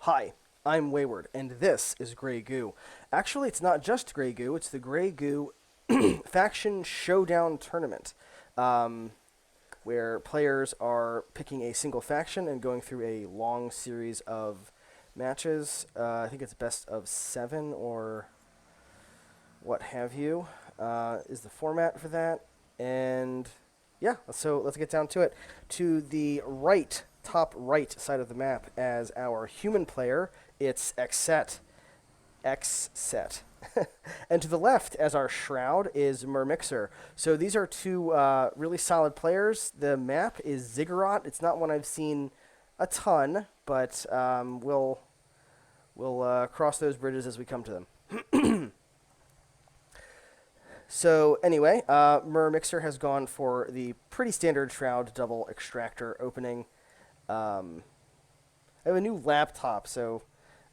Hi, I'm Wayward, and this is Grey Goo. Actually, it's not just Grey Goo, it's the Grey Goo Faction Showdown Tournament, um, where players are picking a single faction and going through a long series of matches. I think it's best of 7 or what have you, is the format for that. And yeah, so let's get down to it. To the right, top right side of the map, as our human player, it's XCet. And to the left, as our Shroud, is Mermixer. So these are two really solid players. The map is Ziggurat. It's not one I've seen a ton, but we'll cross those bridges as we come to them. So anyway, Mermixer has gone for the pretty standard Shroud double extractor opening. I have a new laptop, so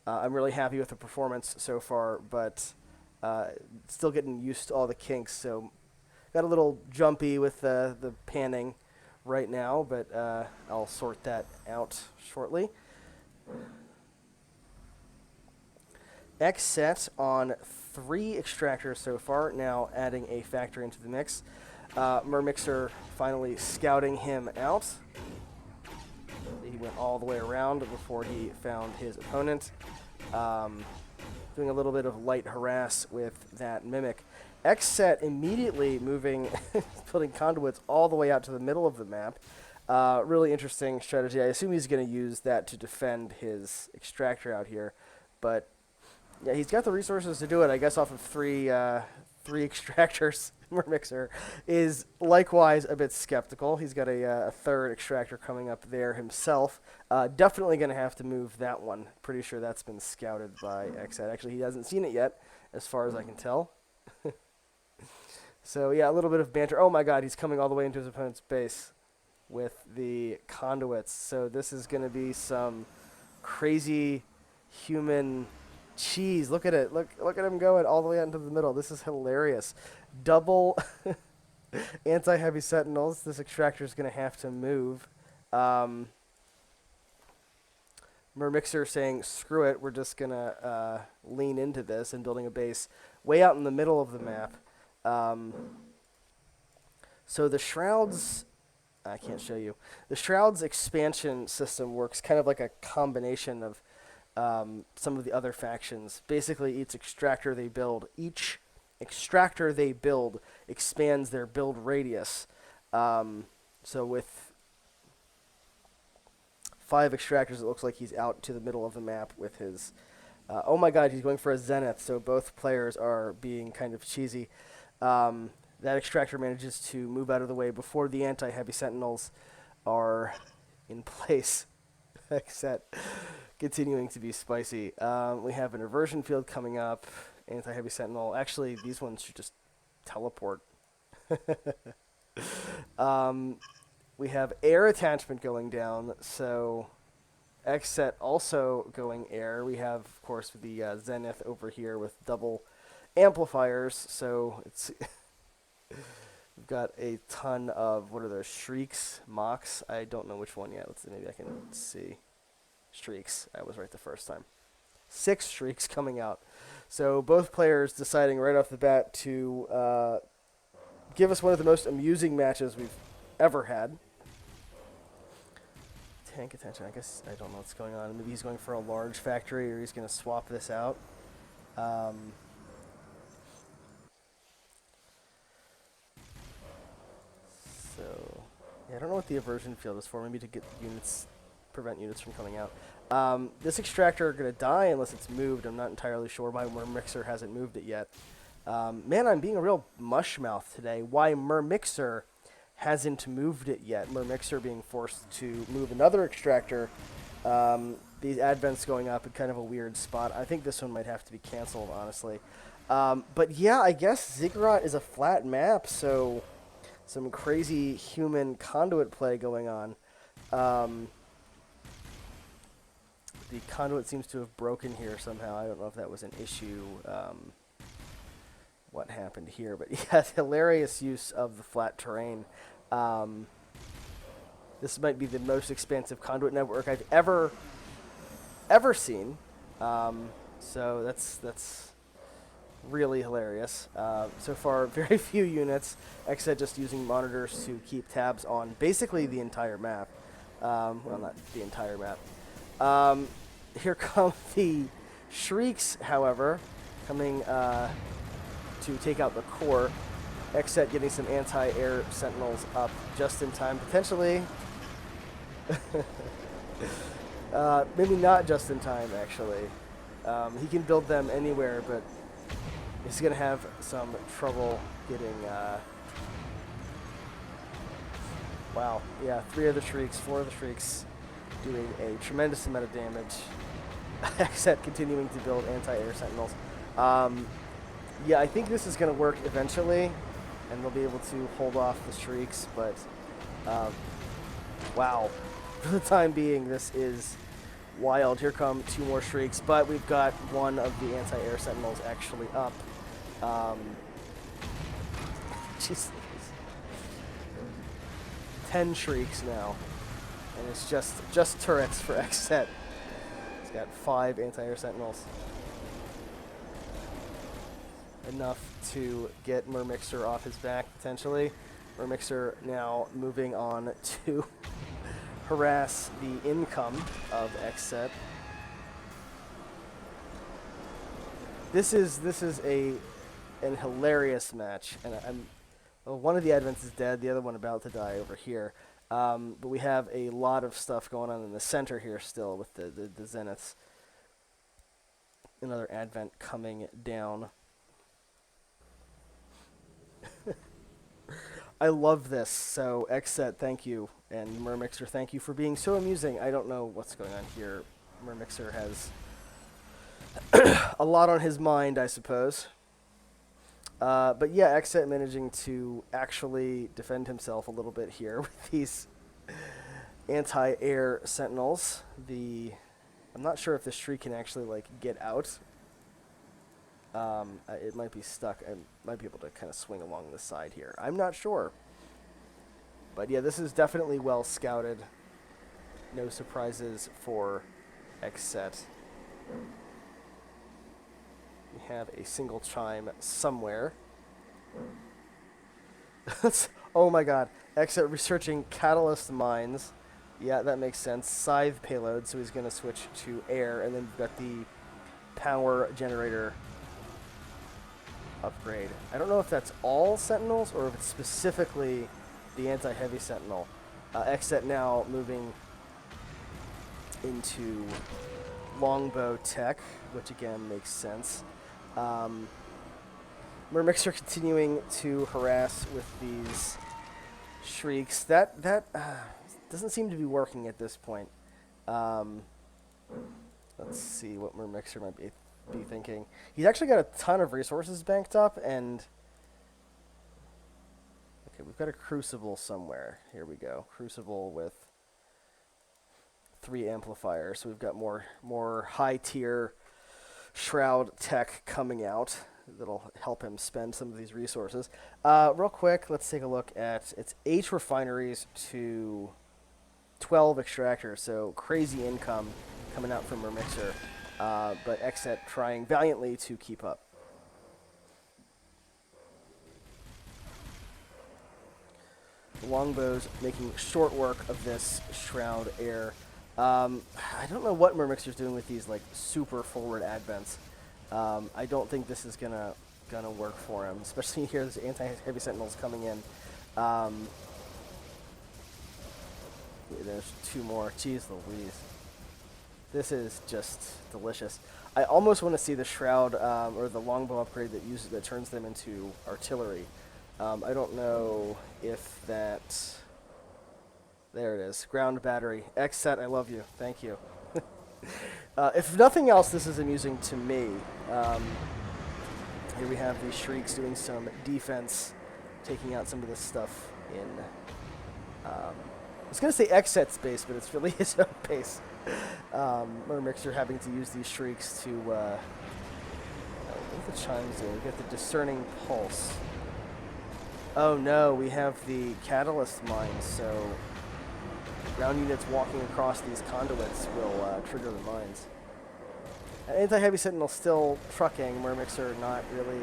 I'm really happy with the performance so far, but still getting used to all the kinks. So got a little jumpy with the panning right now, but I'll sort that out shortly. XCet on 3 extractors so far, now adding a factory into the mix. Mermixer finally scouting him out. He went all the way around before he found his opponent. Doing a little bit of light harass with that Mimic. XCet immediately moving, putting conduits all the way out to the middle of the map. Really interesting strategy. I assume he's going to use that to defend his extractor out here, but yeah, he's got the resources to do it. I guess off of three extractors, Mermixer is likewise a bit skeptical. He's got a third extractor coming up there himself. Definitely going to have to move that one. Pretty sure that's been scouted by XCet. Actually, he hasn't seen it yet, as far as I can tell. So yeah, a little bit of banter. Oh my God, he's coming all the way into his opponent's base with the conduits. So this is going to be some crazy human cheese. Look at it. Look at him going all the way out into the middle. This is hilarious. Double anti-heavy sentinels. This extractor is going to have to move. Mermixer saying, screw it, we're just going to lean into this and building a base way out in the middle of the map. So the Shroud's, I can't show you. The Shroud's expansion system works kind of like a combination of some of the other factions. Basically, each extractor they build expands their build radius. So with 5 extractors, it looks like he's out to the middle of the map with his... oh my God, he's going for a Zenith, so both players are being kind of cheesy. That extractor manages to move out of the way before the anti-heavy sentinels are in place. XCet continuing to be spicy. We have an aversion field coming up, anti-heavy sentinel. Actually, these ones should just teleport. We have air attachment going down, so XCet also going air. We have, of course, the Zenith over here with double amplifiers, so it's we've got a ton of, what are those, shrieks, mocks? I don't know which one yet. Let's see, maybe I can see. Shrieks. I was right the first time. 6 shrieks coming out. So both players deciding right off the bat to give us one of the most amusing matches we've ever had. Tank attention. I guess I don't know what's going on. Maybe he's going for a large factory, or he's going to swap this out. So yeah, I don't know what the aversion field is for. Maybe to get units, prevent units from coming out. This extractor are going to die unless it's moved. I'm not entirely sure why Mermixer hasn't moved it yet. Man, I'm being a real mushmouth today. Why Mermixer hasn't moved it yet. Mermixer being forced to move another extractor. These advents going up in kind of a weird spot. I think this one might have to be canceled, honestly. But yeah, I guess Ziggurat is a flat map, so some crazy human conduit play going on. The conduit seems to have broken here somehow. I don't know if that was an issue, what happened here. But yeah, hilarious use of the flat terrain. This might be the most expansive conduit network I've ever ever seen. So that's really hilarious. So far, very few units. XCet just using monitors to keep tabs on basically the entire map. Well, not the entire map. Here come the Shrieks, however, coming to take out the core. XCet getting some anti-air sentinels up just in time, potentially. Maybe not just in time, actually. He can build them anywhere, but he's going to have some trouble getting... wow, yeah, 3 of the Shrieks, 4 of the Shrieks doing a tremendous amount of damage. XCet continuing to build anti-air sentinels. Yeah, I think this is going to work eventually, and they'll be able to hold off the Shrieks, but wow. For the time being, this is wild. Here come 2 more Shrieks, but we've got 1 of the anti-air sentinels actually up. Jeez. 10 Shrieks now, and it's just turrets for XCet. He's got 5 anti-air sentinels. Enough to get Mermixer off his back, potentially. Mermixer now moving on to harass the income of XCet. This is an hilarious match, and well, one of the advents is dead, the other one about to die over here. But we have a lot of stuff going on in the center here still with the Zeniths. Another advent coming down. I love this. So XCet, thank you, and Mermixer, thank you for being so amusing. I don't know what's going on here. Mermixer has a lot on his mind, I suppose. But yeah, XCet managing to actually defend himself a little bit here with these anti-air sentinels. I'm not sure if this Shriek can actually like get out. It might be stuck. I might be able to kind of swing along the side here. I'm not sure. But yeah, this is definitely well scouted. No surprises for XCet. We have a single chime somewhere. Oh my god. XCet researching catalyst mines. Yeah, that makes sense. Scythe payload, so he's going to switch to air. And then we've got the power generator upgrade. I don't know if that's all sentinels or if it's specifically the anti-heavy sentinel. XCet now moving into longbow tech, which again makes sense. Mermixer continuing to harass with these Shrieks. That doesn't seem to be working at this point. Let's see what Mermixer might be thinking. He's actually got a ton of resources banked up, and okay, we've got a Crucible somewhere. Here we go. Crucible with 3 amplifiers. So we've got more high-tier Shroud tech coming out that'll help him spend some of these resources. Real quick, let's take a look at it's 8 refineries to 12 extractors, so crazy income coming out from Mermixer. But XCet trying valiantly to keep up. The longbows making short work of this Shroud air. I don't know what Mermixer's doing with these like super forward advents. I don't think this is gonna work for him, especially here. There's anti-heavy sentinels coming in. There's 2 more. Jeez Louise. This is just delicious. I almost want to see the Shroud or the longbow upgrade that turns them into artillery. I don't know if that... There it is. Ground battery. XCet, I love you. Thank you. If nothing else, this is amusing to me. Here we have the Shrieks doing some defense, taking out some of this stuff in... I was going to say XCet's base, but it's really his own base. Mermixer having to use these Shrieks to... what are the chimes doing? We got the discerning pulse. Oh no, we have the catalyst mines, so ground units walking across these conduits will trigger the mines. Anti-heavy sentinel still trucking. Mermixer not really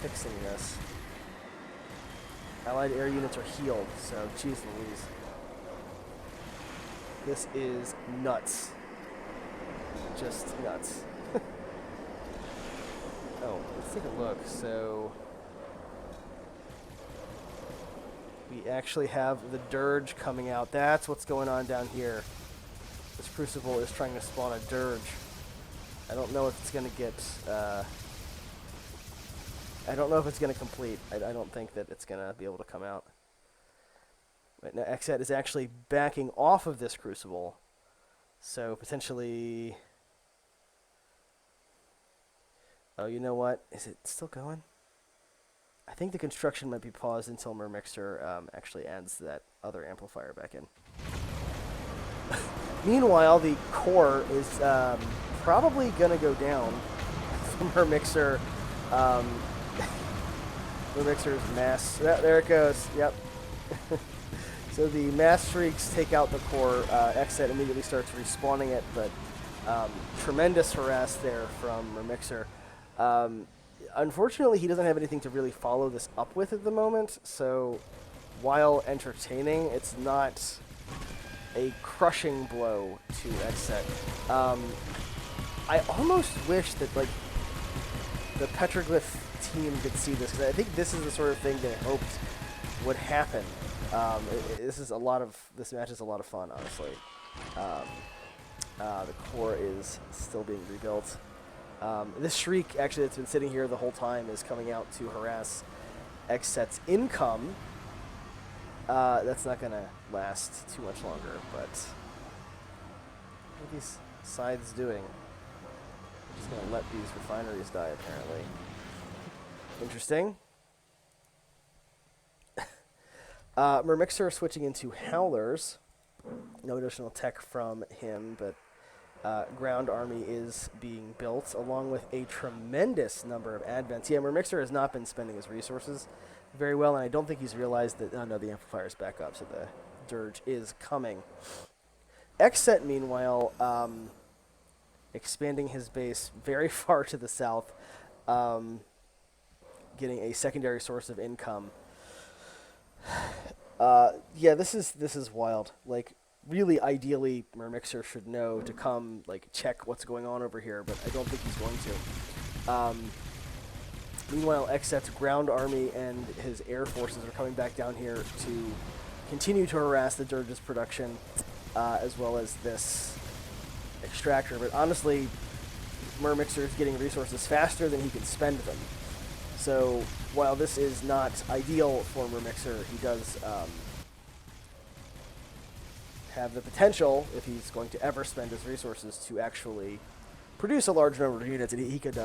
fixing this. Allied air units are healed, so geez Louise. This is nuts. Just nuts. Oh, let's take a look. So we actually have the Dirge coming out. That's what's going on down here. This Crucible is trying to spawn a Dirge. I don't know if it's going to get... I don't know if it's going to complete. I don't think that it's going to be able to come out. Right now, XCet is actually backing off of this Crucible. So potentially... Oh, you know what? Is it still going? I think the construction might be paused until Mermixer actually adds that other amplifier back in. Meanwhile, the core is probably going to go down from Mermixer. Mermixer's mass... there it goes. Yep. So the mass shrieks take out the core. XCet immediately starts respawning it, but tremendous harass there from Mermixer. Unfortunately, he doesn't have anything to really follow this up with at the moment, so while entertaining, it's not a crushing blow to XCet. I almost wish that, like, the Petroglyph team could see this, because I think this is the sort of thing that I hoped would happen. This match is a lot of fun, honestly. The core is still being rebuilt. This Shriek, actually, that's been sitting here the whole time, is coming out to harass XCet's income. That's not going to last too much longer, but what are these sides doing? I'm just going to let these refineries die, apparently. Interesting. Mermixer switching into Howlers. No additional tech from him, but Ground Army is being built, along with a tremendous number of advents. Yeah, Mermixer has not been spending his resources very well, and I don't think he's realized that... Oh, no, the amplifier's back up, so the Dirge is coming. XCet, meanwhile, expanding his base very far to the south, getting a secondary source of income. Yeah, this is wild. Like, really, ideally, Mermixer should know to come, like, check what's going on over here, but I don't think he's going to. Meanwhile, XCet's ground army and his air forces are coming back down here to continue to harass the Dirge's production, as well as this extractor. But honestly, Mermixer is getting resources faster than he can spend them. So while this is not ideal for Mermixer, he does have the potential, if he's going to ever spend his resources, to actually produce a large number of units, and he could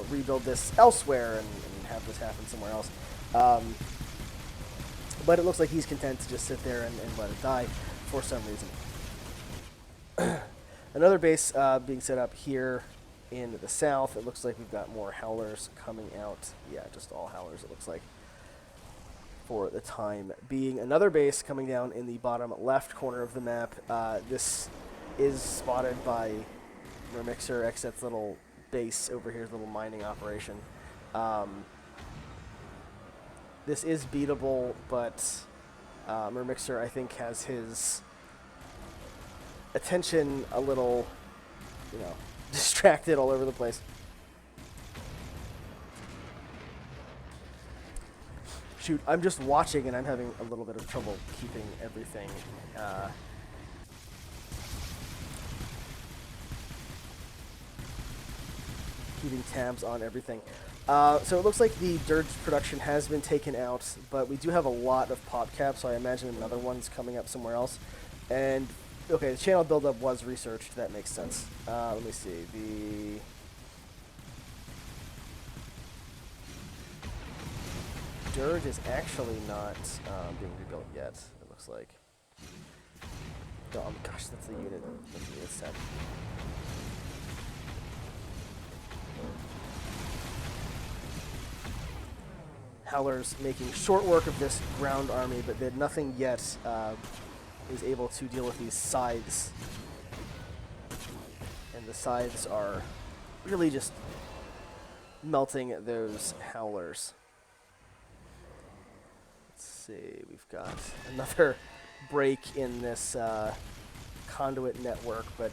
rebuild this elsewhere and have this happen somewhere else. But it looks like he's content to just sit there and let it die for some reason. Another base being set up here in the south. It looks like we've got more Howlers coming out. Yeah, just all Howlers, it looks like, for the time being. Another base coming down in the bottom left corner of the map. This is spotted by Mermixer, XCet's little base over here, little mining operation. This is beatable, but Mermixer, I think, has his attention a little, distracted all over the place. Shoot, I'm just watching and I'm having a little bit of trouble keeping everything keeping tabs on everything. So it looks like the Dirge production has been taken out, but we do have a lot of pop caps, so I imagine another one's coming up somewhere else. And, okay, the channel buildup was researched. That makes sense. Let me see. The Dirge is actually not being rebuilt yet, it looks like. Oh, gosh, that's the unit. That's the unit set. Howlers making short work of this ground army, but nothing yet is able to deal with these sides and the scythes are really just melting those howlers. Let's see, we've got another break in this conduit network, but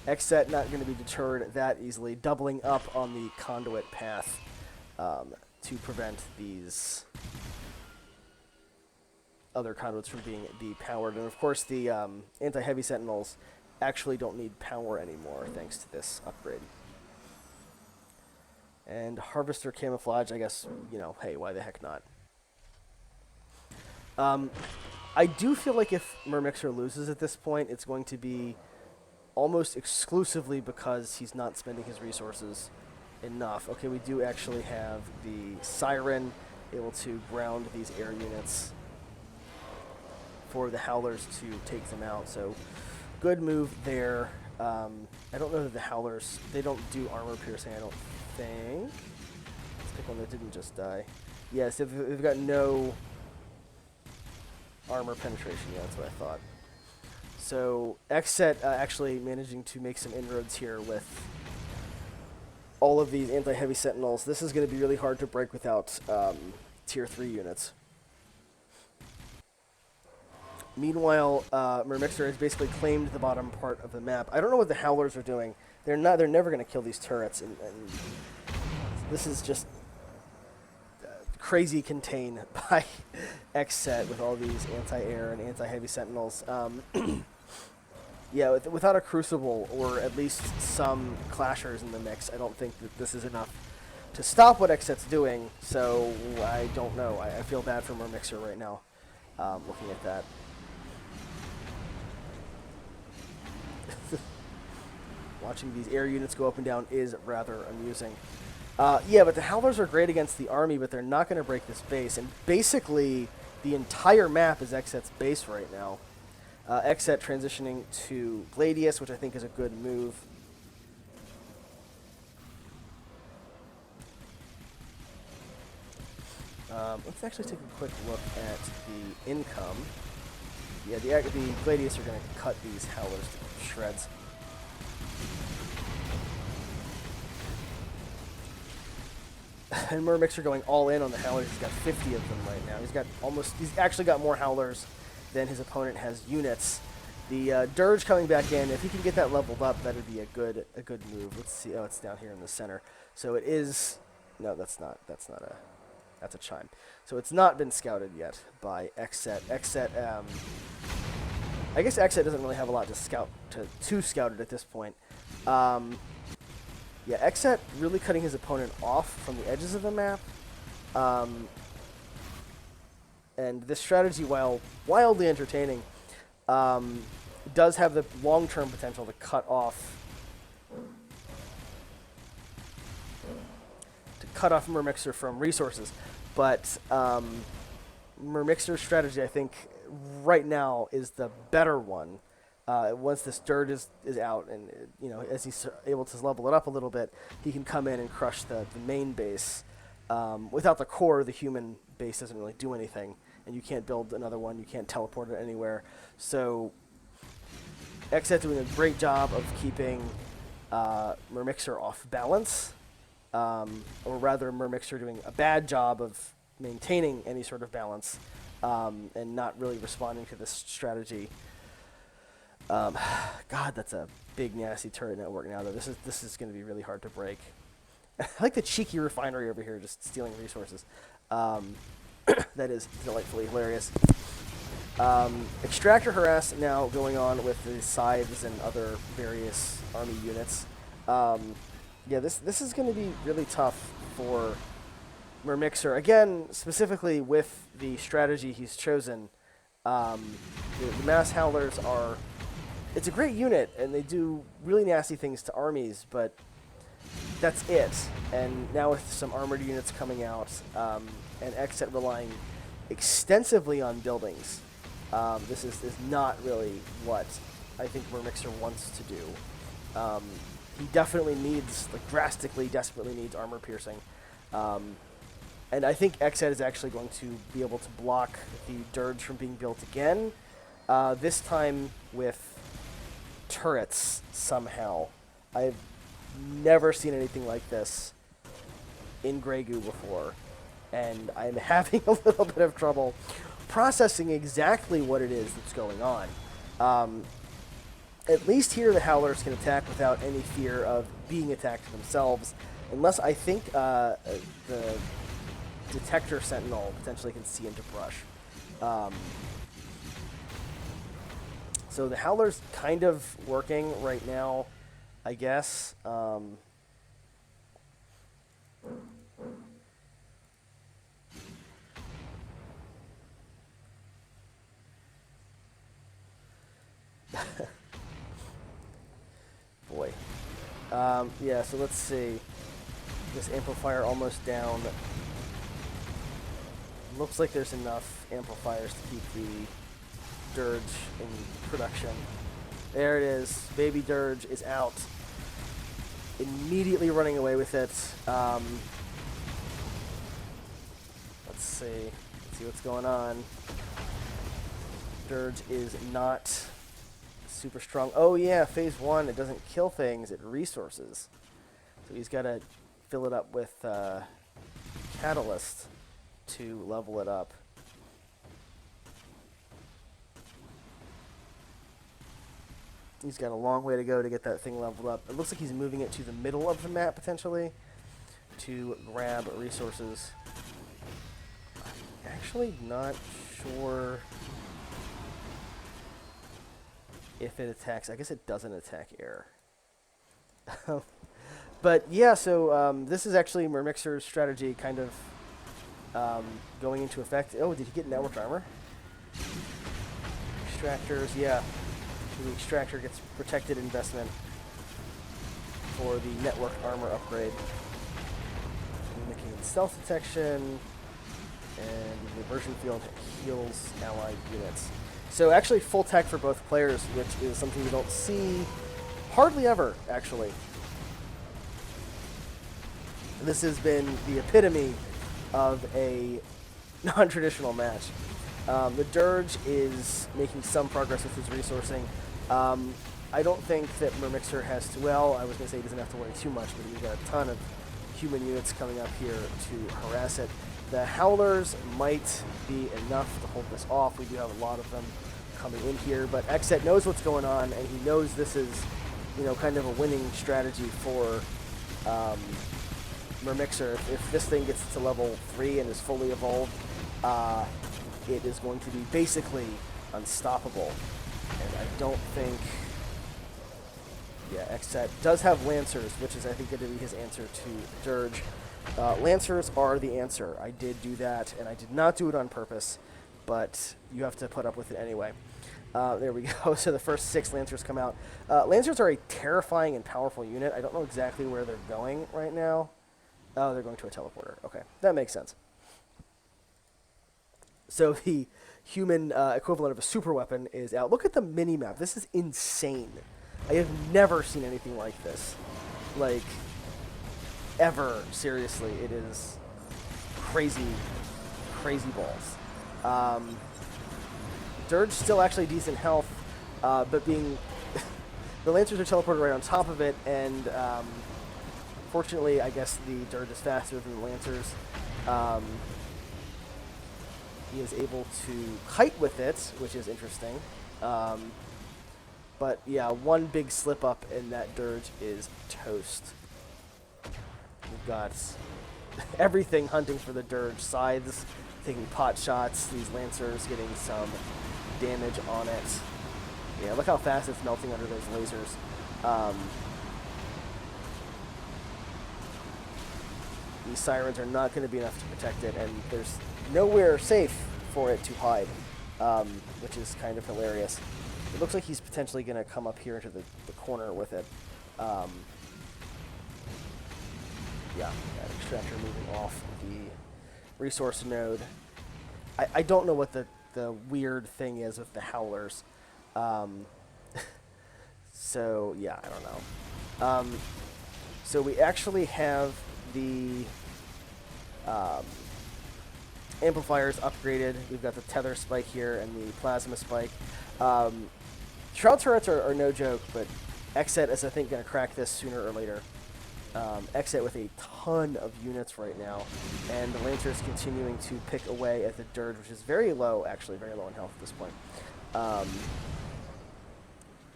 XCet not going to be deterred that easily, doubling up on the conduit path to prevent these other conduits from being depowered. And of course, the anti-heavy sentinels actually don't need power anymore thanks to this upgrade. And Harvester Camouflage, I guess, you know, hey, why the heck not? I do feel like if Mermixer loses at this point, it's going to be almost exclusively because he's not spending his resources enough. Okay, we do actually have the Siren able to ground these air units for the Howlers to take them out, so good move there. I don't know that the Howlers, they don't do armor piercing, I don't think. Let's pick one that didn't just die. Yes, they've got no armor penetration, yeah, that's what I thought. So XCet actually managing to make some inroads here with all of these anti-heavy sentinels. This is going to be really hard to break without tier 3 units. Meanwhile, Mermixer has basically claimed the bottom part of the map. I don't know what the Howlers are doing. They're never going to kill these turrets, and this is just crazy contain by XCet with all these anti-air and anti-heavy sentinels. Yeah, without a Crucible or at least some Clashers in the mix, I don't think that this is enough to stop what XCet's doing. So I don't know. I feel bad for Mermixer right now, looking at that. Watching these air units go up and down is rather amusing. Yeah, but the Howlers are great against the army, but they're not going to break this base. And basically, the entire map is XCet's base right now. XCet transitioning to Gladius, which I think is a good move. Let's actually take a quick look at the income. Yeah, the Gladius are going to cut these Howlers to shreds. And Mermixer going all in on the Howlers. He's got 50 of them right now. He's actually got more Howlers than his opponent has units. The Dirge coming back in, if he can get that leveled up, that would be a good move. Let's see. Oh, it's down here in the center. So it is. No, that's a chime. So it's not been scouted yet by XCet. XCet. I guess XCet doesn't really have a lot to scout it at this point. Yeah, XCet really cutting his opponent off from the edges of the map. And this strategy, while wildly entertaining, does have the long-term potential to cut off Mermixer from resources. But Mermixer's strategy, I think, right now is the better one. Once this Dirge is out, and you know, as he's able to level it up a little bit, he can come in and crush the main base. Without the core, the human base doesn't really do anything, and you can't build another one. You can't teleport it anywhere. So XCet doing a great job of keeping Mermixer off balance, or rather Mermixer doing a bad job of maintaining any sort of balance, and not really responding to this strategy. God, that's a big nasty turret network now, though. This is going to be really hard to break. I like the cheeky refinery over here, just stealing resources. That is delightfully hilarious. Extractor harass now going on with the scythes and other various army units. Yeah, this is going to be really tough for Mermixer. Again, specifically with the strategy he's chosen. The mass howlers are... It's a great unit, and they do really nasty things to armies, but that's it. And now with some armored units coming out, and XCet relying extensively on buildings, this is not really what I think Mermixer wants to do. He definitely needs, like drastically, desperately needs armor piercing. And I think XCet is actually going to be able to block the Dirge from being built again, this time with turrets somehow. I've never seen anything like this in Grey Goo before, and I'm having a little bit of trouble processing exactly what it is that's going on. At least here the Howlers can attack without any fear of being attacked themselves, unless I think the Detector Sentinel potentially can see into brush. So the Howler's kind of working right now, I guess. Boy. Yeah, so let's see. This amplifier almost down. Looks like there's enough amplifiers to keep the Dirge in production. There it is. Baby Dirge is out. Immediately running away with it. Let's see. Let's see what's going on. Dirge is not super strong. Oh yeah, phase 1, it doesn't kill things, it resources. So he's got to fill it up with Catalyst to level it up. He's got a long way to go to get that thing leveled up. It looks like he's moving it to the middle of the map, potentially, to grab resources. I'm actually not sure if it attacks. I guess it doesn't attack air. But yeah, so this is actually Mermixer's strategy kind of going into effect. Oh, did he get network armor? Extractors, yeah. The extractor gets protected investment for the network armor upgrade. Mimicking stealth detection, and the immersion field heals allied units. So actually full tech for both players, which is something you don't see hardly ever, actually. This has been the epitome of a non-traditional match. The Dirge is making some progress with his resourcing. I don't think that Mermixer has to, well, I was going to say he doesn't have to worry too much, but he's got a ton of human units coming up here to harass it. The Howlers might be enough to hold this off. We do have a lot of them coming in here, but XCet knows what's going on, and he knows this is, you know, kind of a winning strategy for Mermixer. If this thing gets to level 3 and is fully evolved, it is going to be basically unstoppable. And I don't think... Yeah, XCet does have Lancers, which is, I think, going to be his answer to Dirge. Lancers are the answer. I did do that, and I did not do it on purpose, but you have to put up with it anyway. There we go. So the first 6 Lancers come out. Lancers are a terrifying and powerful unit. I don't know exactly where they're going right now. Oh, they're going to a teleporter. Okay, that makes sense. So the human equivalent of a super weapon is out. Look at the mini-map. This is insane. I have never seen anything like this. Like, ever. Seriously, it is crazy, crazy balls. Dirge still actually decent health, but being... the Lancers are teleported right on top of it, and fortunately, I guess the Dirge is faster than the Lancers. He is able to kite with it, which is interesting. But yeah, one big slip up and that Dirge is toast. We've got everything hunting for the Dirge. Scythes taking pot shots. These Lancers getting some damage on it. Yeah, look how fast it's melting under those lasers. These Sirens are not going to be enough to protect it, and there's nowhere safe for it to hide, which is kind of hilarious. It looks like he's potentially going to come up here into the corner with it. Yeah, that extractor moving off the resource node. I don't know what the weird thing is with the Howlers. So, yeah, I don't know. So we actually have the amplifiers upgraded. We've got the tether spike here and the plasma spike. Shroud turrets are no joke, but XCet is, I think, going to crack this sooner or later. XCet with a ton of units right now, and the Lancers continuing to pick away at the Dirge, which is very low, actually, very low in health at this point.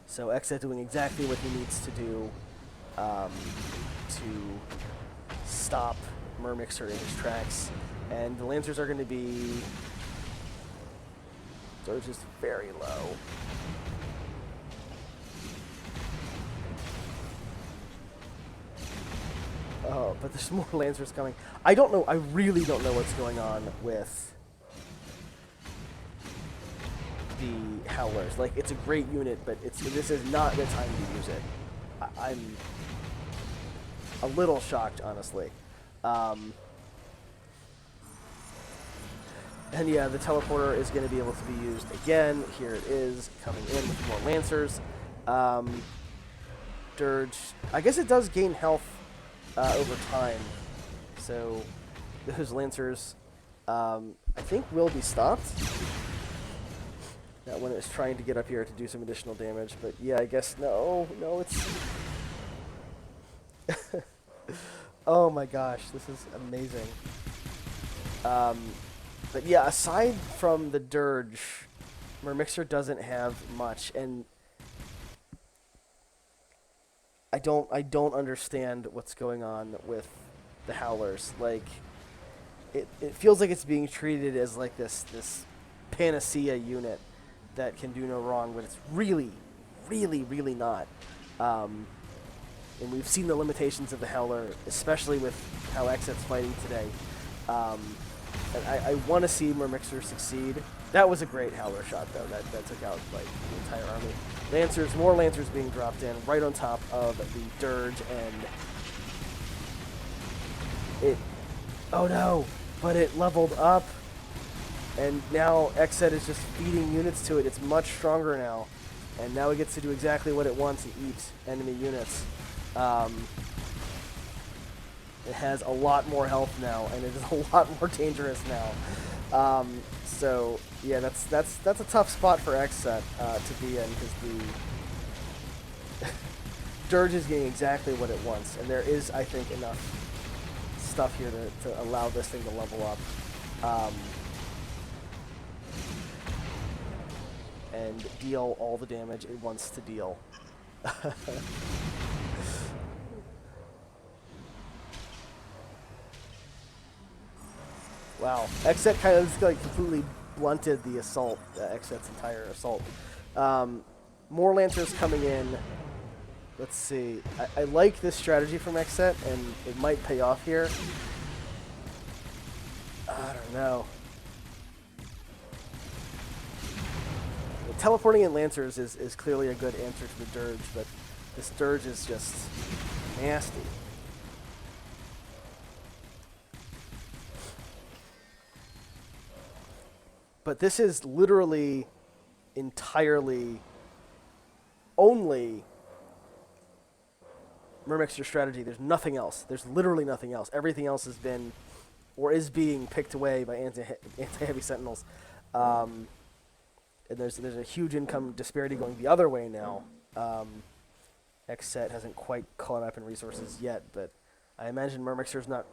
So XCet doing exactly what he needs to do to stop Mermixer in his tracks, and the Lancers are going to be... Dirge is very low. Oh, but there's more Lancers coming. I don't know. I really don't know what's going on with the Howlers. Like, it's a great unit, but this is not the time to use it. I'm a little shocked, honestly. And yeah, the teleporter is going to be able to be used again. Here it is, coming in with more Lancers. Dirge, I guess it does gain health over time. So those Lancers, I think, will be stopped. That one is trying to get up here to do some additional damage. But yeah, I guess, no, it's... Oh my gosh, this is amazing. But yeah, aside from the Dirge, Mermixer doesn't have much, and I don't understand what's going on with the Howlers. Like, it feels like it's being treated as like this panacea unit that can do no wrong, but it's really, really, really not. And we've seen the limitations of the Howler, especially with how XCet's fighting today. And I want to see Mermixer succeed. That was a great Howler shot, though. That took out like the entire army. Lancers, more Lancers being dropped in right on top of the Dirge, and it... Oh no! But it leveled up, and now XCet is just feeding units to it. It's much stronger now, and now it gets to do exactly what it wants and eat enemy units. It has a lot more health now, and it is a lot more dangerous now. So yeah, that's a tough spot for XCet to be in, because the Dirge is getting exactly what it wants, and there is, I think, enough stuff here to allow this thing to level up and deal all the damage it wants to deal. Wow, XCet kind of just, like, completely blunted the assault, XCet's entire assault. More Lancers coming in. Let's see. I like this strategy from XCet, and it might pay off here. I don't know. Teleporting in Lancers is clearly a good answer to the Dirge, but this Dirge is just nasty. But this is literally entirely only Mermixer strategy. There's nothing else. There's literally nothing else. Everything else has been or is being picked away by anti-heavy sentinels. And there's a huge income disparity going the other way now. XCet hasn't quite caught up in resources yet, but I imagine Mermixer's not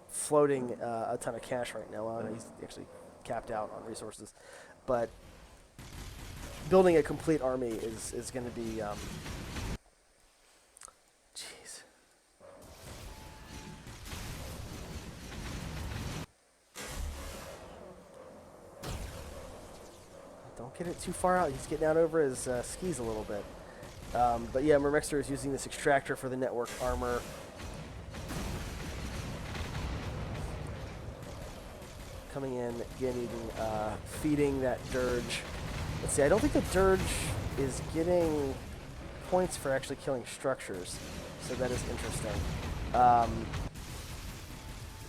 floating a ton of cash right now. He's actually capped out on resources, but building a complete army is going to be jeez. Don't get it too far out. He's getting out over his skis a little bit. But yeah, Mermixer is using this extractor for the network armor. Coming in, getting, feeding that Dirge. Let's see, I don't think the Dirge is getting points for actually killing structures, so that is interesting.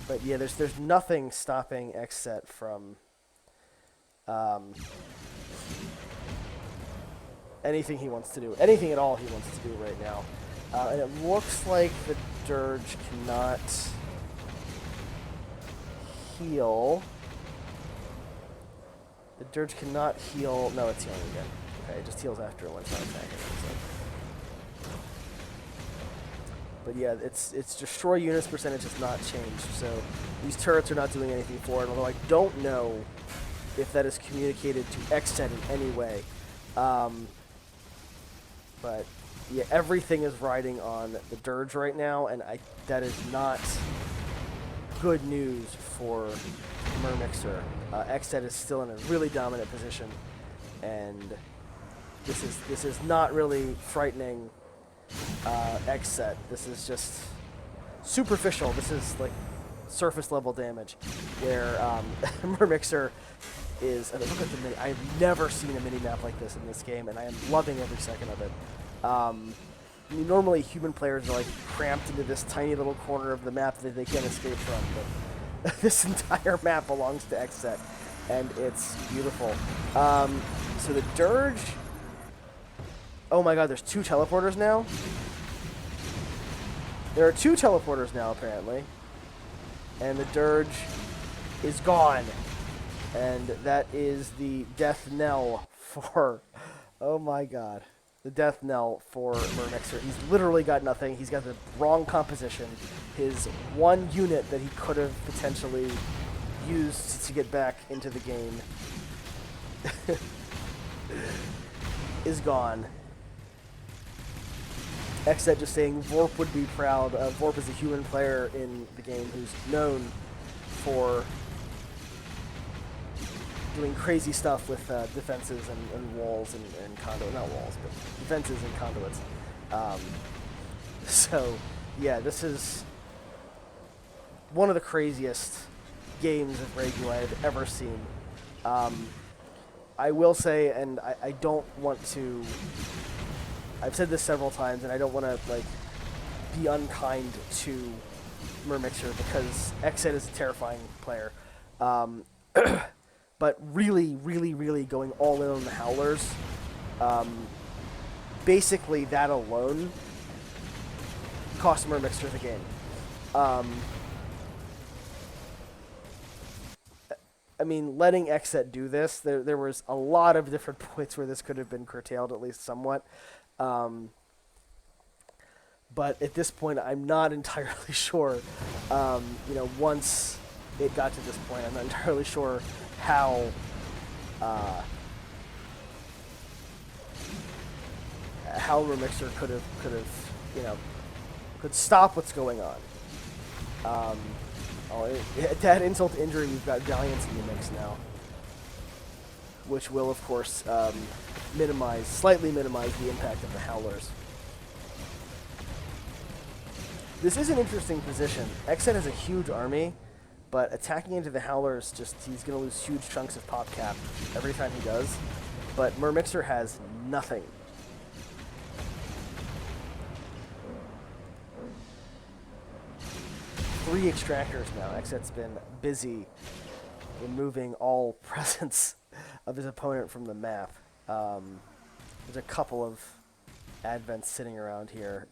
But yeah, there's nothing stopping XCet from anything he wants to do, anything at all he wants to do right now. And it looks like the Dirge cannot heal. The Dirge cannot heal. No, it's healing again. Okay, it just heals after one time attacking. But yeah, its destroy units percentage has not changed, so these turrets are not doing anything for it, although I don't know if that is communicated to XCet in any way. But yeah, everything is riding on the Dirge right now, and that is not good news for Mermixer. XCet is still in a really dominant position, and this is not really frightening XCet. This is just superficial. This is like surface level damage, where Mermixer is. And look at the mini. I've never seen a mini map like this in this game, and I am loving every second of it. I mean, normally human players are like cramped into this tiny little corner of the map that they can't escape from, but this entire map belongs to XCet, and it's beautiful. So the Dirge. Oh my god, there's 2 teleporters now? There are 2 teleporters now, apparently. And the Dirge is gone. And that is the death knell for... Oh my god. The death knell for Mermixer. He's literally got nothing. He's got the wrong composition. His one unit that he could have potentially used to get back into the game is gone. XCet just saying Vorp would be proud. Vorp is a human player in the game who's known for doing crazy stuff with defenses and walls and conduit. Not walls, but defenses and conduits. So, yeah, this is one of the craziest games of Grey Goo I've ever seen. I will say, and I don't want to... I've said this several times, and I don't want to like be unkind to Mermixer because XCet is a terrifying player. But really, really, really going all in on the Howlers, basically that alone cost Mermixer the game. I mean, letting XCet do this, there was a lot of different points where this could have been curtailed, at least somewhat. But at this point, I'm not entirely sure. Once it got to this point, I'm not entirely sure how Mermixer could stop what's going on. To add insult to injury, we've got Valiants in the mix now, which will, of course, slightly minimize the impact of the Howlers. This is an interesting position. XCet has a huge army, but attacking into the Howlers, he's going to lose huge chunks of pop cap every time he does. But Mermixer has nothing. Three extractors now. XCet's been busy removing all presence of his opponent from the map. There's a couple of advents sitting around here.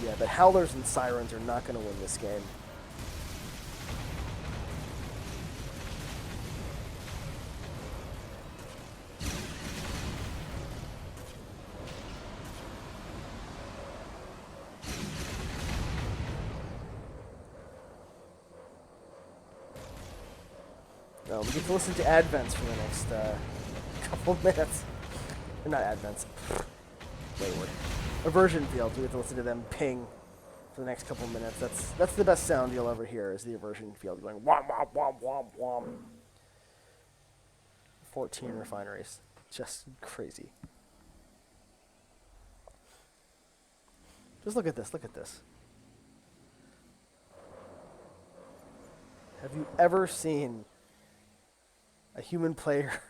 Yeah, but Howlers and Sirens are not going to win this game. We get to listen to advents for the next couple of minutes. Or not advents. Wayward. Aversion fields. We get to listen to them ping for the next couple of minutes. That's the best sound you'll ever hear, is the aversion field going whom whom whom whom whom. 14 refineries. Just crazy. Just look at this. Look at this. Have you ever seen a human player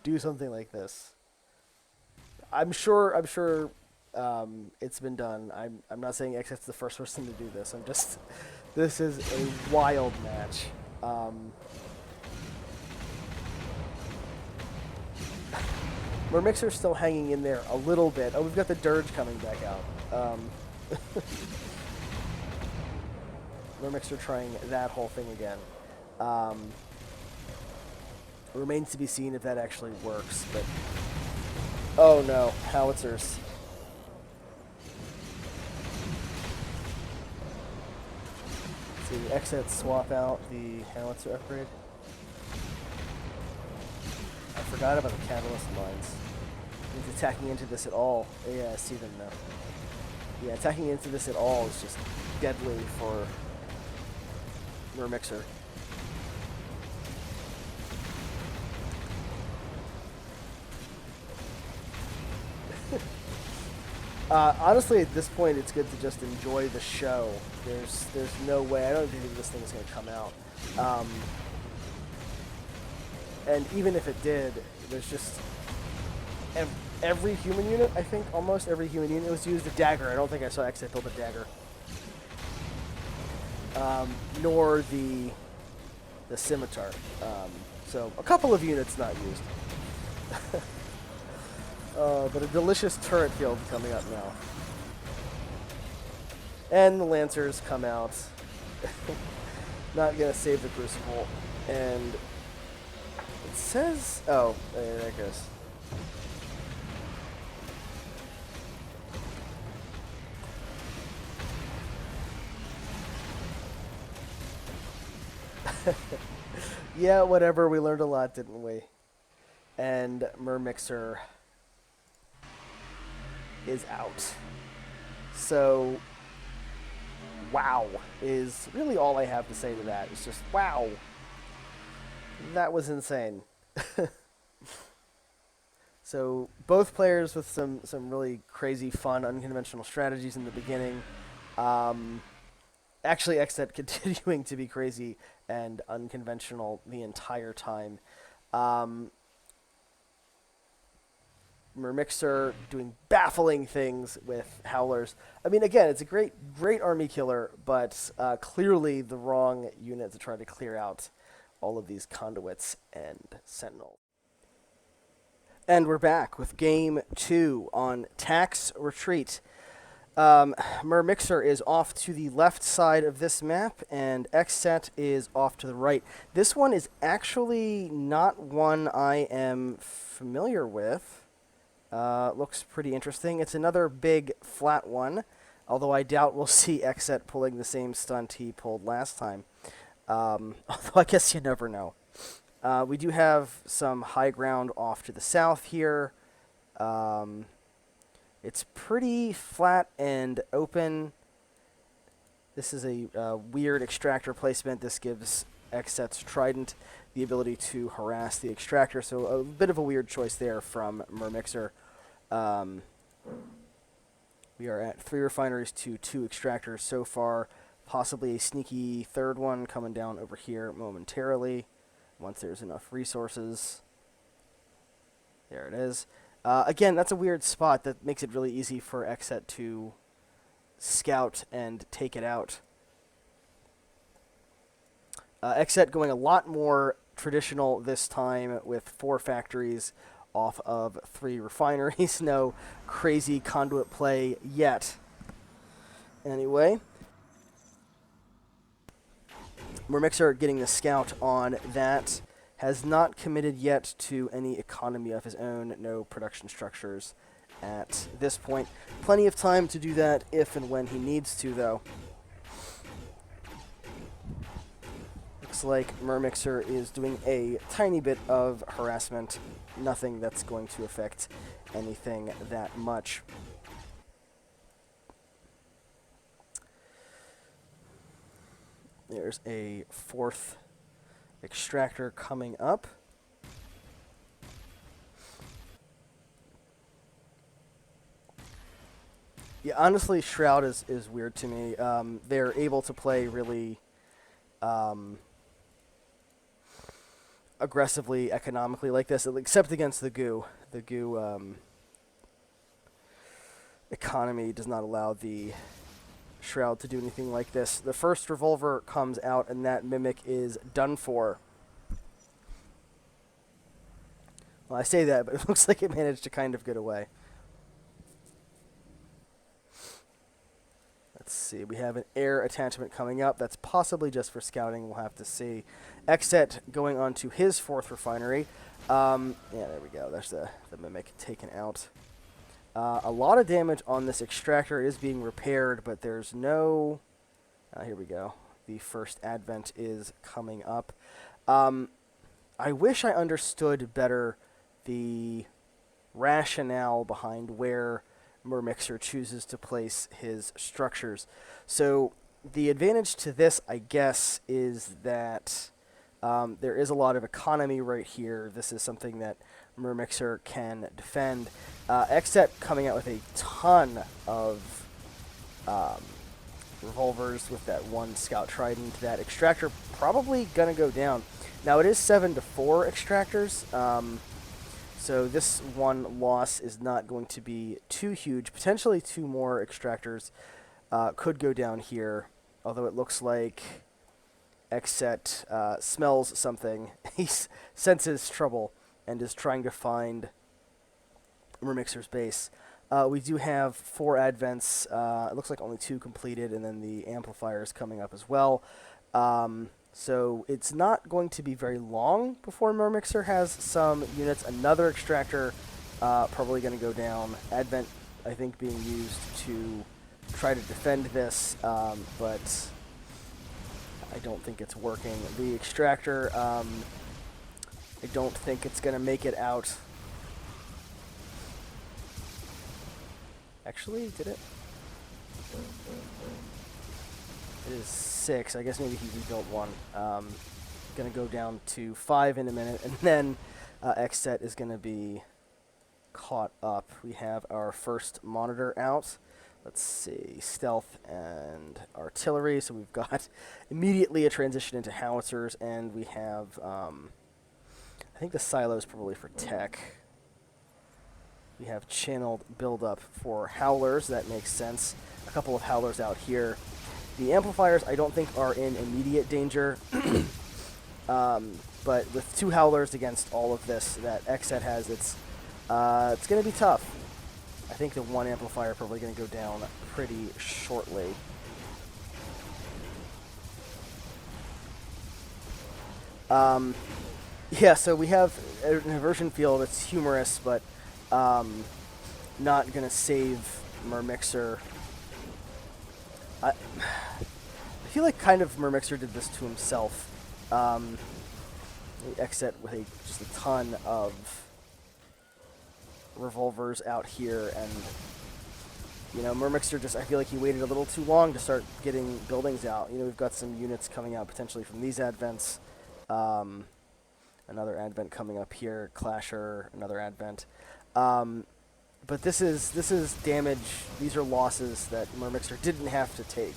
do something like this? I'm sure it's been done. I'm not saying XCet's the first person to do this. This is a wild match. Mermixer's still hanging in there a little bit. Oh, we've got the Dirge coming back out. Mermixer trying that whole thing again. Remains to be seen if that actually works, but... Oh no, howitzers. See, XCet swap out the howitzer upgrade. I forgot about the catalyst mines. He's attacking into this at all. Yeah, I see them now. Yeah, attacking into this at all is just deadly for Mermixer. Honestly, at this point, it's good to just enjoy the show. There's no way. I don't think this thing is going to come out. And even if it did, there's just every human unit. I think almost every human unit was used a dagger. I don't think I saw XCet build a dagger. Nor the scimitar. So a couple of units not used. But a delicious turret field coming up now. And the Lancers come out. Not going to save the Crucible. And it says... Oh, there it goes. Yeah, whatever. We learned a lot, didn't we? And Mermixer is out. So, wow is really all I have to say to that. It's just, wow. That was insane. So, both players with some really crazy, fun, unconventional strategies in the beginning. Actually, XCet continuing to be crazy and unconventional the entire time. Mermixer doing baffling things with Howlers. I mean, again, it's a great army killer, but clearly the wrong unit to try to clear out all of these conduits and sentinels. And we're back with Game 2 on Tax Retreat. Mermixer is off to the left side of this map, and XCet is off to the right. This one is actually not one I am familiar with. Looks pretty interesting. It's another big flat one, although I doubt we'll see XCet pulling the same stunt he pulled last time. Although I guess you never know. We do have some high ground off to the south here. It's pretty flat and open. This is a weird extractor placement. This gives XCet's Trident the ability to harass the extractor, so a bit of a weird choice there from Mermixer. We are at 3 refineries to 2 extractors so far, possibly a sneaky third one coming down over here momentarily once there's enough resources. There it is. Again, that's a weird spot that makes it really easy for XCet to scout and take it out. XCet going a lot more traditional this time with 4 factories off of 3 refineries. No crazy conduit play yet. Anyway, Mermixer getting the scout on that. Has not committed yet to any economy of his own, no production structures at this point. Plenty of time to do that if and when he needs to, though. Looks like Mermixer is doing a tiny bit of harassment, nothing that's going to affect anything that much. There's a 4th extractor coming up. Yeah, honestly, Shroud is weird to me. They're able to play really aggressively, economically like this, except against the Goo. The Goo economy does not allow the Shroud to do anything like this. The first revolver comes out, and that Mimic is done for. Well, I say that, but it looks like it managed to kind of get away. Let's see. We have an air attachment coming up. That's possibly just for scouting. We'll have to see. XCet going on to his 4th refinery. Yeah, there we go. There's the Mimic taken out. A lot of damage on this extractor is being repaired, but there's no... here we go. the first advent is coming up. I wish I understood better the rationale behind where Mermixer chooses to place his structures. So the advantage to this, I guess, is that there is a lot of economy right here. This is something that Mermixer can defend. XCet coming out with a ton of revolvers with that one Scout Trident. That extractor probably going to go down. Now it is 7 to 4 extractors, so this one loss is not going to be too huge. Potentially 2 more extractors could go down here, although it looks like XCet smells something. He senses trouble and is trying to find Mermixer's base. We do have 4 advents. It looks like only 2 completed, and then the amplifier is coming up as well. So it's not going to be very long before Mermixer has some units. Another extractor probably going to go down. Advent, I think, being used to try to defend this, but I don't think it's working. The extractor, I don't think it's going to make it out. Actually, did it? It is 6. I guess maybe he rebuilt 1. Going to go down to 5 in a minute, and then XCet is going to be caught up. We have our first monitor out. Let's see, stealth and artillery. So we've got immediately a transition into howitzers, and we have, I think the silo is probably for tech. We have channeled buildup for howlers. That makes sense. A couple of howlers out here. The amplifiers, I don't think, are in immediate danger. But with 2 howlers against all of this that XCet has, it's going to be tough. I think the 1 amplifier probably going to go down pretty shortly. Yeah, so we have an inversion field that's humorous, but not going to save Mermixer. I feel like kind of Mermixer did this to himself. XCet with just a ton of revolvers out here, and you know, Mermixer just, I feel like he waited a little too long to start getting buildings out. You know, we've got some units coming out potentially from these advents. Another advent coming up here, Clasher, another advent. But this is damage. These are losses that Mermixer didn't have to take.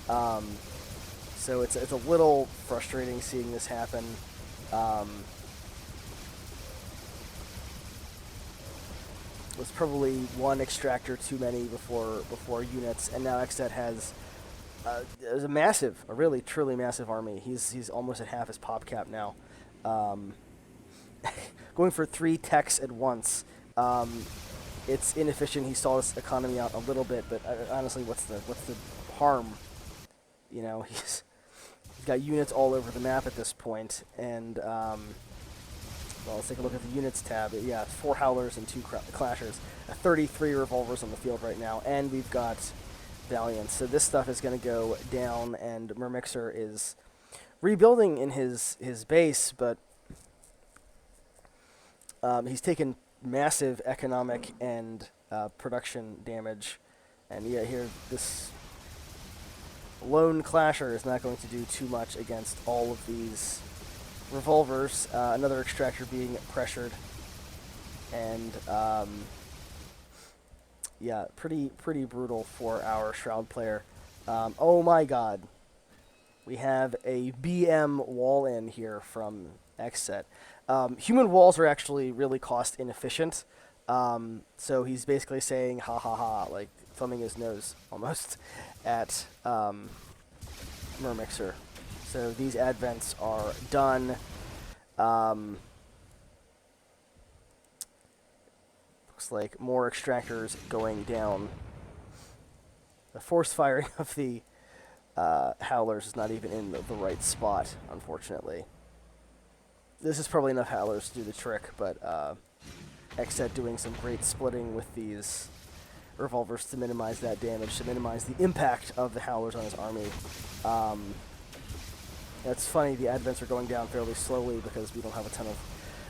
So it's a little frustrating seeing this happen. Was probably 1 extractor too many before units, and now XCet has a massive, a really truly massive army. He's almost at half his pop cap now. Going for 3 techs at once. It's inefficient. He stalled his economy out a little bit, but honestly, what's the harm? You know, he's got units all over the map at this point, and well, let's take a look at the units tab. Yeah, 4 howlers and 2 clashers, 33 revolvers on the field right now, and we've got Valiants. So this stuff is going to go down, and Mermixer is rebuilding in his base, but he's taken massive economic and production damage. And yeah, here, this lone clasher is not going to do too much against all of these revolvers. Another extractor being pressured. And yeah, pretty brutal for our Shroud player. Oh my god. We have a BM wall in here from XCet. Human walls are actually really cost inefficient. So he's basically saying ha ha ha, like thumbing his nose almost at Mermixer. So these advents are done. Looks like more extractors going down. The force firing of the howlers is not even in the right spot, unfortunately. This is probably enough howlers to do the trick, but XCet doing some great splitting with these revolvers to minimize that damage, to minimize the impact of the howlers on his army. It's funny, the advents are going down fairly slowly because we don't have a ton of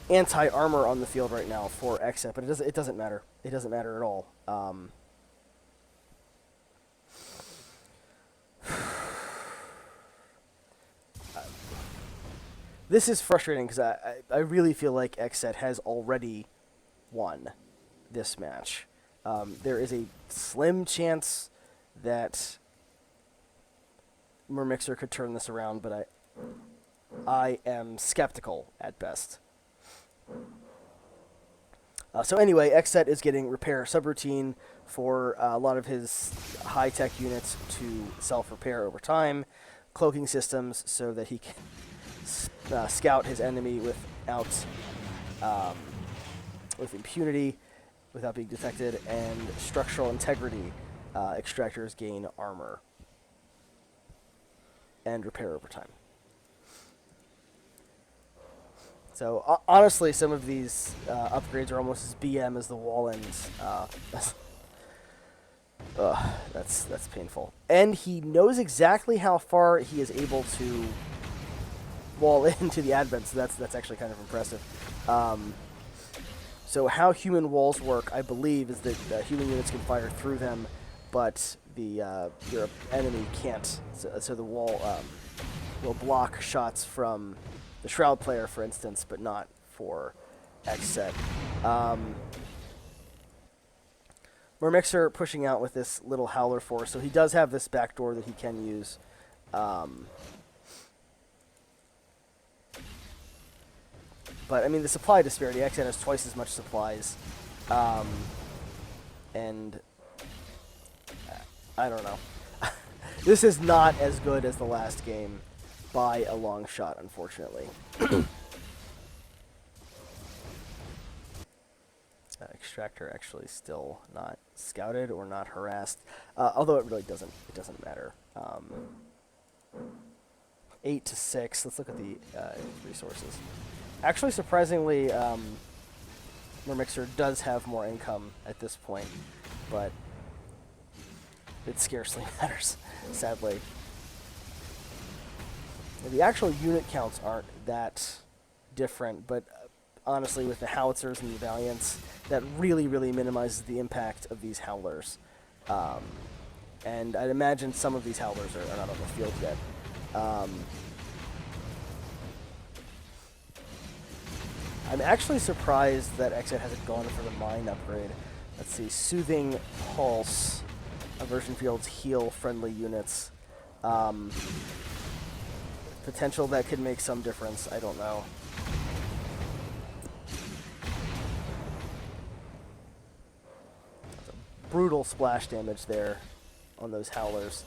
anti-armor on the field right now for XCet, but it doesn't matter. It doesn't matter at all. This is frustrating because I really feel like XCet has already won this match. There is a slim chance that Mermixer could turn this around, but I am skeptical at best. So anyway, XCet is getting repair subroutine for a lot of his high-tech units to self-repair over time, cloaking systems so that he can scout his enemy without with impunity, without being detected, and structural integrity. Extractors gain armor and repair over time. So honestly, some of these upgrades are almost as BM as the wall ends. That's painful. And he knows exactly how far he is able to wall into the advent, so that's actually kind of impressive. So how human walls work, I believe, is that human units can fire through them, but your enemy can't. So the wall will block shots from the Shroud player, for instance, but not for XCet. Mermixer pushing out with this little Howler force, so he does have this backdoor that he can use. But, I mean, the supply disparity, XCet has twice as much supplies. And I don't know. This is not as good as the last game by a long shot, unfortunately. Extractor actually still not scouted or not harassed, although it really doesn't matter. 8 to 6. Let's look at the resources. Actually, surprisingly, Mermixer does have more income at this point, but it scarcely matters, sadly. The actual unit counts aren't that different, but honestly, with the howitzers and the Valiants, that really, really minimizes the impact of these Howlers. And I'd imagine some of these Howlers are not on the field yet. I'm actually surprised that XCet hasn't gone for the mine upgrade. Let's see, Soothing Pulse. Aversion fields heal friendly units. Potential that could make some difference, I don't know. Brutal splash damage there on those Howlers.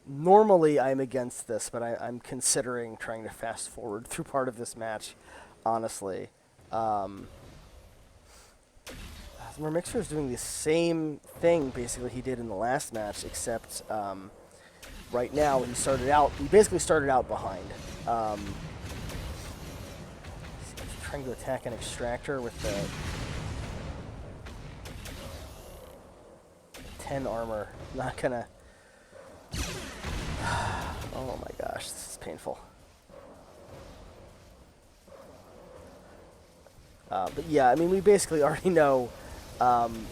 Normally I'm against this, but I'm considering trying to fast forward through part of this match, honestly. Mermixer is doing the same thing basically he did in the last match, except right now he basically started out behind. Trying to attack an extractor with the 10 armor. Not gonna. Oh my gosh, this is painful. But yeah, I mean, we basically already know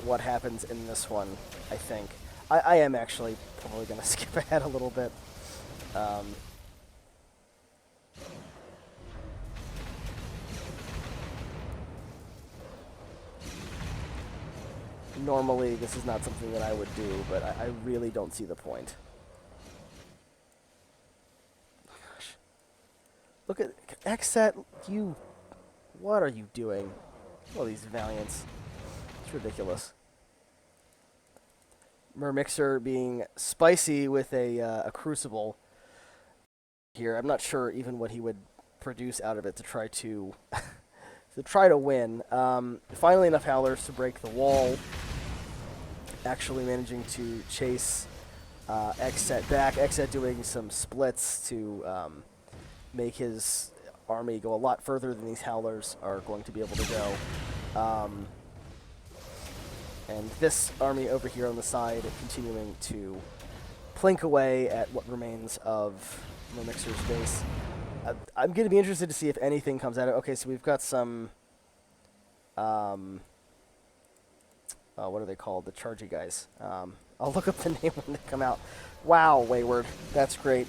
what happens in this one, I think. I am actually probably going to skip ahead a little bit. Normally, this is not something that I would do, but I really don't see the point. Gosh. Look at XCet, what are you doing? All these Valiants. It's ridiculous. Mermixer being spicy with a Crucible here. I'm not sure even what he would produce out of it to try to win. Finally enough Howlers to break the wall. Actually managing to chase XCet back. XCet doing some splits to make his army go a lot further than these Howlers are going to be able to go. And this army over here on the side continuing to plink away at what remains of Mermixer's base. I'm going to be interested to see if anything comes out of it. Okay, so we've got some... what are they called? The chargy guys. I'll look up the name when they come out. Wow, Wayward. That's great.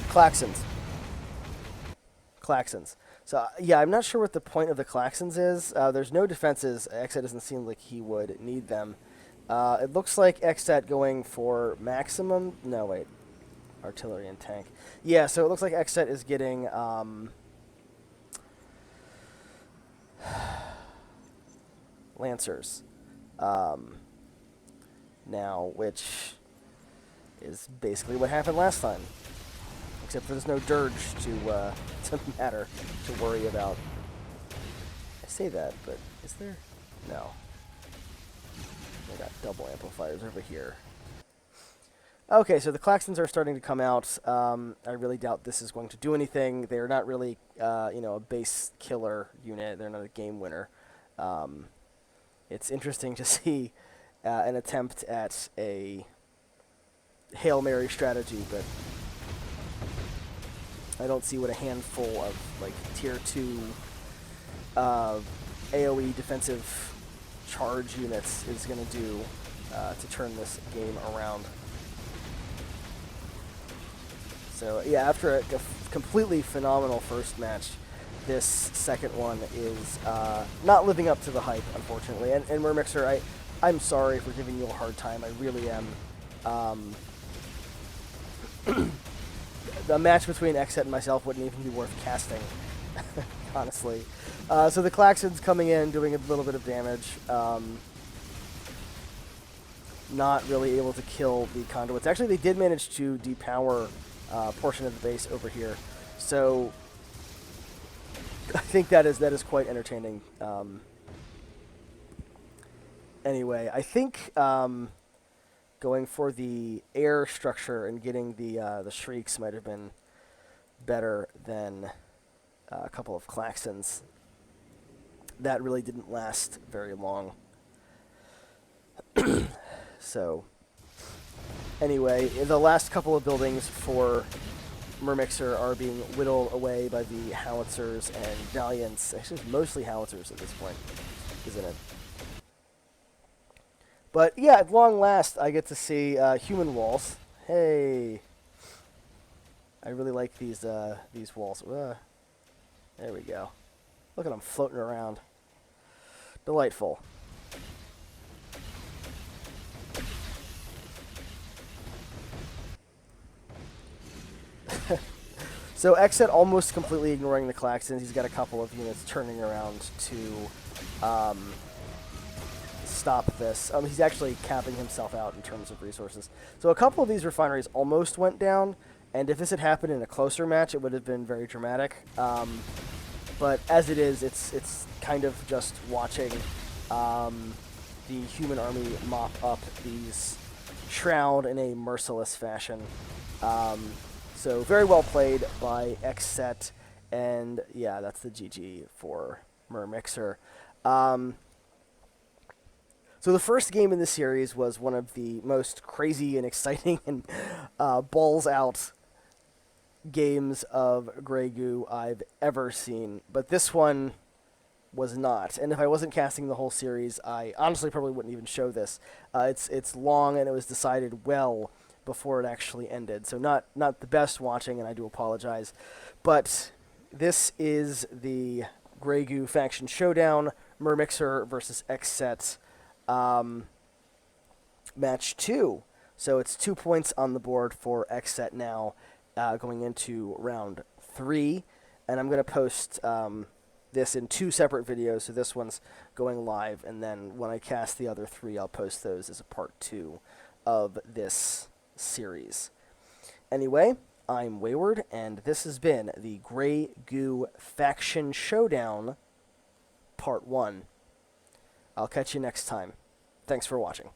Klaxons. So, yeah, I'm not sure what the point of the Klaxons is. There's no defenses. XCet doesn't seem like he would need them. It looks like XCet going for maximum... No, wait. Artillery and tank. Yeah, so it looks like XCet is getting... Lancers. Now, which is basically what happened last time. Except for there's no Dirge to matter, to worry about. I say that, but is there? No. I got double amplifiers over here. Okay, so the Klaxons are starting to come out. I really doubt this is going to do anything. They're not really, a base killer unit. They're not a game winner. It's interesting to see an attempt at a Hail Mary strategy, but I don't see what a handful of like tier 2 AoE defensive charge units is going to do to turn this game around. So yeah, after a completely phenomenal first match, this second one is not living up to the hype, unfortunately. And Mermixer, I'm sorry for giving you a hard time. I really am. The match between XCet and myself wouldn't even be worth casting, honestly. So the Klaxons coming in, doing a little bit of damage. Not really able to kill the conduits. Actually, they did manage to depower a portion of the base over here. So I think that is quite entertaining. Anyway, I think going for the air structure and getting the shrieks might have been better than a couple of Klaxons. That really didn't last very long. So anyway, the last couple of buildings for Mermixer are being whittled away by the howitzers and valiants. Actually, mostly howitzers at this point, isn't it? But yeah, at long last, I get to see human walls. Hey, I really like these walls. There we go. Look at them floating around. Delightful. So XCet almost completely ignoring the Klaxons. He's got a couple of units turning around to stop this. He's actually capping himself out in terms of resources. So a couple of these refineries almost went down, and if this had happened in a closer match, it would have been very dramatic. But as it is, it's kind of just watching the human army mop up these Shroud in a merciless fashion. So very well played by XCet, and yeah, that's the GG for Mermixer. So the first game in the series was one of the most crazy and exciting and balls out games of Grey Goo I've ever seen, but this one was not. And if I wasn't casting the whole series, I honestly probably wouldn't even show this. It's long, and it was decided well before it actually ended, so not the best watching, and I do apologize. But this is the Grey Goo Faction Showdown, Mermixer versus XCet, match 2. So it's 2 points on the board for XCet now, going into round 3, and I'm going to post this in 2 separate videos, so this one's going live, and then when I cast the other 3, I'll post those as a part 2 of this series. Anyway, I'm Wayward, and this has been the Grey Goo Faction Showdown, Part 1. I'll catch you next time. Thanks for watching.